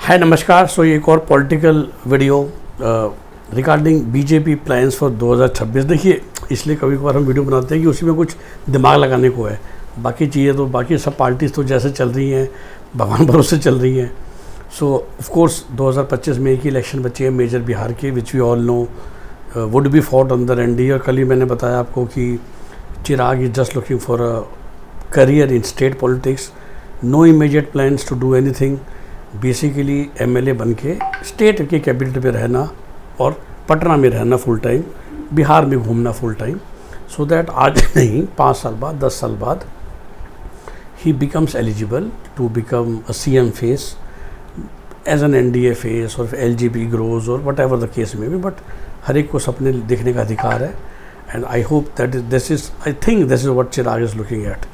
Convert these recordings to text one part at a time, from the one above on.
हाय नमस्कार। सो ये एक और political video regarding BJP plans for 2026। देखिए, इसलिए कभी कभार हम वीडियो बनाते हैं कि उसी में कुछ दिमाग लगाने को है। बाकी चीज़ें तो बाकी सब पार्टीज तो जैसे चल रही हैं भगवान भरोसे चल रही हैं। सो ऑफ कोर्स 2025 में एक ही इलेक्शन बचे हैं मेजर बिहार के, which we all know would be fought on the NDA. और कल ही मैंने बताया आपको कि Chirag is just looking for a career in state politics, no immediate plans to do anything. Basically MLA बन के स्टेट के कैपिटल पे रहना और पटना में रहना फुल टाइम, बिहार में घूमना फुल टाइम, सो दैट आज नहीं 5 साल बाद 10 साल बाद ही becomes eligible to become a CM face as an NDA face और एलजीबी ग्रोज और वट एवर द केस में भी। बट हर एक को सपने देखने का अधिकार है and I hope that this is I think this is what Chirag is looking at.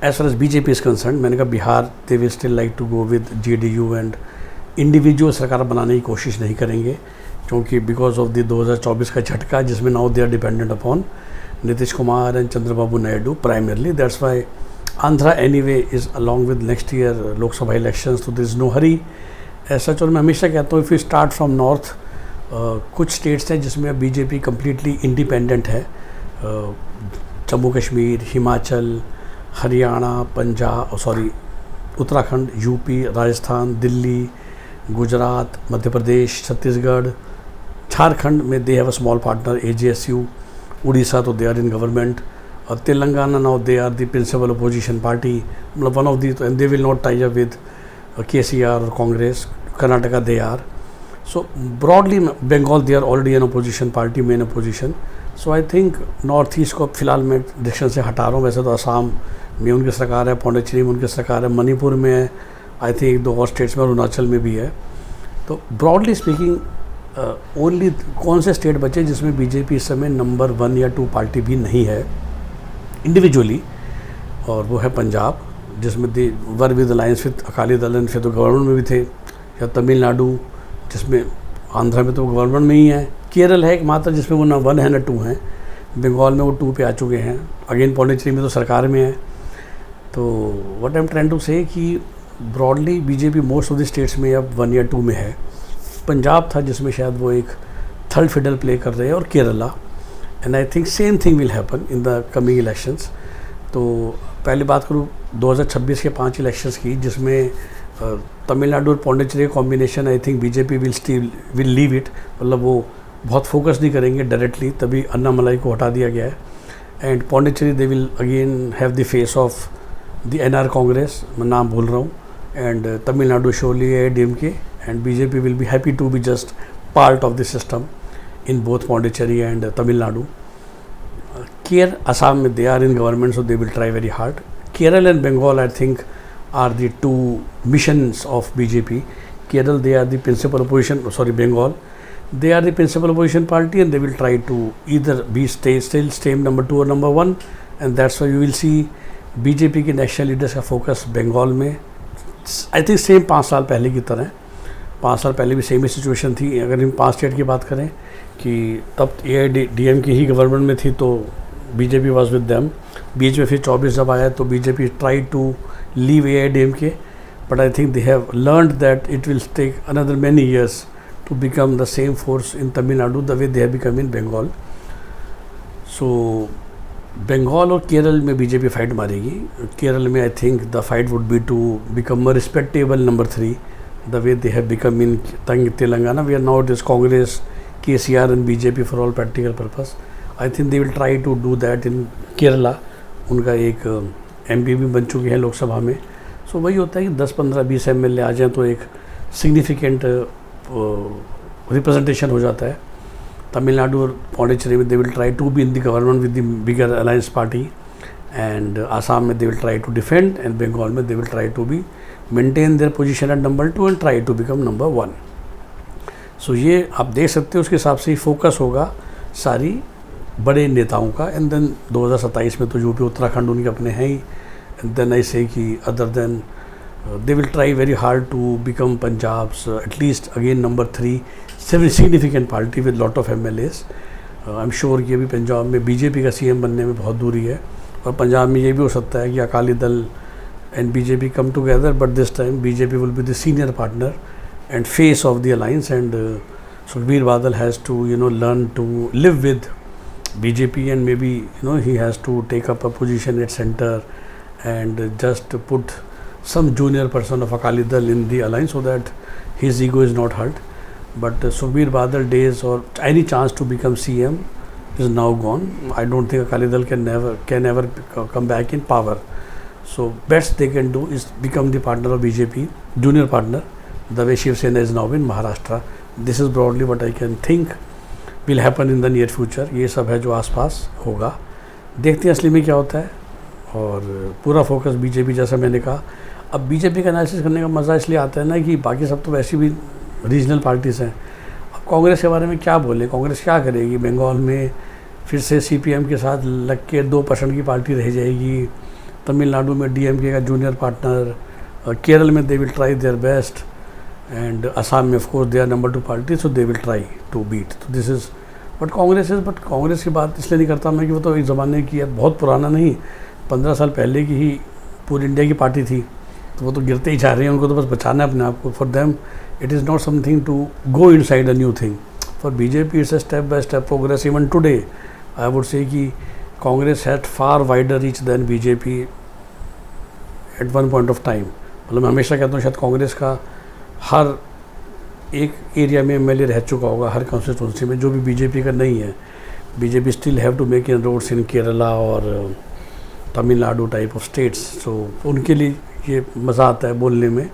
As far as BJP is concerned, मैंने कहा Bihar they will still like to go with JDU and individual सरकार बनाने की कोशिश नहीं करेंगे, क्योंकि बिकॉज ऑफ द 2024 का झटका जिसमें now they are dependent upon Nitish Kumar and Chandrababu Naidu primarily. That's why Andhra anyway is along with next year Lok Sabha elections, तो दिस इज़ नो हरी ऐसा। और मैं हमेशा कहता हूँ if you start from north, कुछ स्टेट्स हैं जिसमें बीजेपी कम्प्लीटली इंडिपेंडेंट है, जम्मू कश्मीर, हिमाचल, हरियाणा, उत्तराखंड, यूपी, राजस्थान, दिल्ली, गुजरात, मध्य प्रदेश, छत्तीसगढ़, झारखंड में they have a small partner एजेएसयू, Orissa तो दे आर इन गवर्नमेंट, और Telangana now they are the principal opposition party, मतलब one of the, and they will not tie up with KCR और Congress. Karnataka they are, so broadly Bengal they are already an opposition party, main opposition. So I think north east को फिलहाल मैं decision से हटा रहा हूँ। वैसे तो असम में उनकी सरकार है, पौंडीचेरी में उनकी सरकार है, मणिपुर में है, आई थिंक 2 और स्टेट्स में, अरुणाचल में भी है। तो ब्रॉडली स्पीकिंग ओनली कौन से स्टेट बचे जिसमें बीजेपी इस समय नंबर 1 या 2 पार्टी भी नहीं है इंडिविजुअली, और वो है पंजाब, जिसमें they were with alliance with Akali Dal and फिर तो गवर्नमेंट में भी थे, या तमिलनाडु जिसमें, आंध्रा में तो गवर्नमेंट में ही है, केरल है एकमात्र जिसमें वो ना 1 है ना 2 हैं, बंगाल में वो 2 पे आ चुके हैं, अगेन पौंडीचेरी में तो सरकार में है। तो what I am trying to say कि broadly BJP most of the states में अब 1 या 2 में है। पंजाब था जिसमें शायद वो एक थर्ड फिडल प्ले कर रहे हैं, और Kerala, and I think same thing will happen in the coming elections. तो पहले बात करूँ 2026 के 5 इलेक्शंस की, जिसमें तमिलनाडु और Pondicherry combination, I think BJP will leave it, मतलब वो बहुत फोकस नहीं करेंगे डायरेक्टली, तभी अन्नामलाई को हटा दिया गया है। And Pondicherry they will again have the face of the NR Congress, मैं नाम भूल रहा हूँ, and Tamil Nadu surely ADMK, and BJP will be happy to be just part of the system in both Pondicherry and Tamil Nadu. Assam में they are in government, so they will try very hard. Kerala and Bengal I think are the 2 missions of BJP. Kerala, they are the principal opposition, Bengal, they are the principal opposition party, and they will try to either be still stay number 2 or number 1, and that's why you will see BJP के national leaders का focus Bengal में, I think same 5 साल पहले की तरह। 5 साल पहले भी सेम ही सिचुएशन थी। अगर इन 5 स्टेट की बात करें कि तब AIDMK ही गवर्नमेंट में थी, तो बीजेपी वॉज विद देम। बीच में फिर 24 जब आया तो BJP try to leave AIDMK, but I think they have learned that it will take another many years to become the same force in Tamil Nadu the way they have become in Bengal. So Bengal और केरल में BJP fight मारेगी। केरल में I think the fight would be to become a respectable number 3 the way they have become in Telangana, we are now it is Congress, KCR and BJP for all practical purpose. I think they will try to do that in Kerala. उनका एक MP भी बन चुके हैं लोकसभा में। सो वही होता है कि 10-15-20 MLA आ जाएँ तो एक सिग्निफिकेंट रिप्रेजेंटेशन हो जाता है। तमिलनाडु और पौंडीचेरी में they will try to be in the government with the bigger alliance party, and Assam में they will try to defend, and Bengal में they will try to be maintain their position at number 2 and try to become number 1। So ये आप देख सकते हो, उसके हिसाब से ही फोकस होगा सारी बड़े नेताओं का। एंड देन 2027 में तो यूपी उत्तराखंड उनके अपने हैं ही, एंड देन आई से कि other than they will try very hard to become Punjabs at least again number 3 significant party with lot of MLAs। I am sure कि अभी पंजाब में बीजेपी का CM बनने में बहुत दूरी है, और पंजाब में ये भी हो सकता है कि Akali Dal and BJP come together, but this time BJP will be the senior partner and face of the alliance, and Sukhbir Badal has to learn to live with BJP, and maybe he has to take up a position at center and just put some junior person of Akali Dal in the alliance so that his ego is not hurt. But Sukhbir Badal days or any chance to become CM is now gone. I don't think Akali Dal can ever come back in power. So best they can do is become the partner of BJP, junior partner, the way Shiv Sena is now in Maharashtra. This is broadly what I can think will happen in the near future. ये सब है जो आसपास होगा, देखते हैं असली में क्या होता है। और पूरा फोकस बीजेपी, जैसा मैंने कहा। अब बीजेपी का एनालिसिस करने का मज़ा इसलिए आता है ना कि बाकी सब तो वैसे भी रीजनल पार्टीज़ हैं। अब कांग्रेस के बारे में क्या बोले, कांग्रेस क्या करेगी? बंगाल में फिर से CPM के साथ लग के 2% की पार्टी रह जाएगी, तमिलनाडु में DMK का जूनियर पार्टनर, केरल में they will try their best, and Assam में of course they are number 2 party, so they will try to beat. तो दिस इज़ बट कांग्रेस की बात इसलिए नहीं करता मैं कि वो तो एक ज़माने की है, बहुत पुराना नहीं, 15 साल पहले की ही पूरी इंडिया की पार्टी थी। तो वो तो गिरते ही जा रहे हैं, उनको तो बस बचाना है अपने आप को। For them it is not something to go inside a new thing. For BJP it's a step by step progress. Even today I would say कि Congress had far wider reach than BJP at one point of time. मतलब मैं हमेशा कहता हूँ शायद कांग्रेस का हर एक area में MLA रह चुका होगा, हर कॉन्स्टिट्यूंसी में, जो भी BJP का नहीं है। BJP still have to make inroads in Kerala और Tamil Nadu type of states. So उनके लिए ये मज़ा आता है बोलने में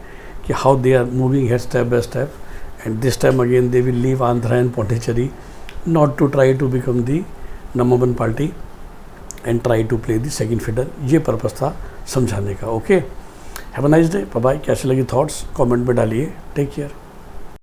कि how they are moving ahead step by step, and this time again they will leave Andhra and Pondicherry not to try to become the number 1 party and try to play the second fiddle. ये purpose था समझाने का। Okay, have a nice day, bye bye. कैसे लगी thoughts comment में डालिए। Take care.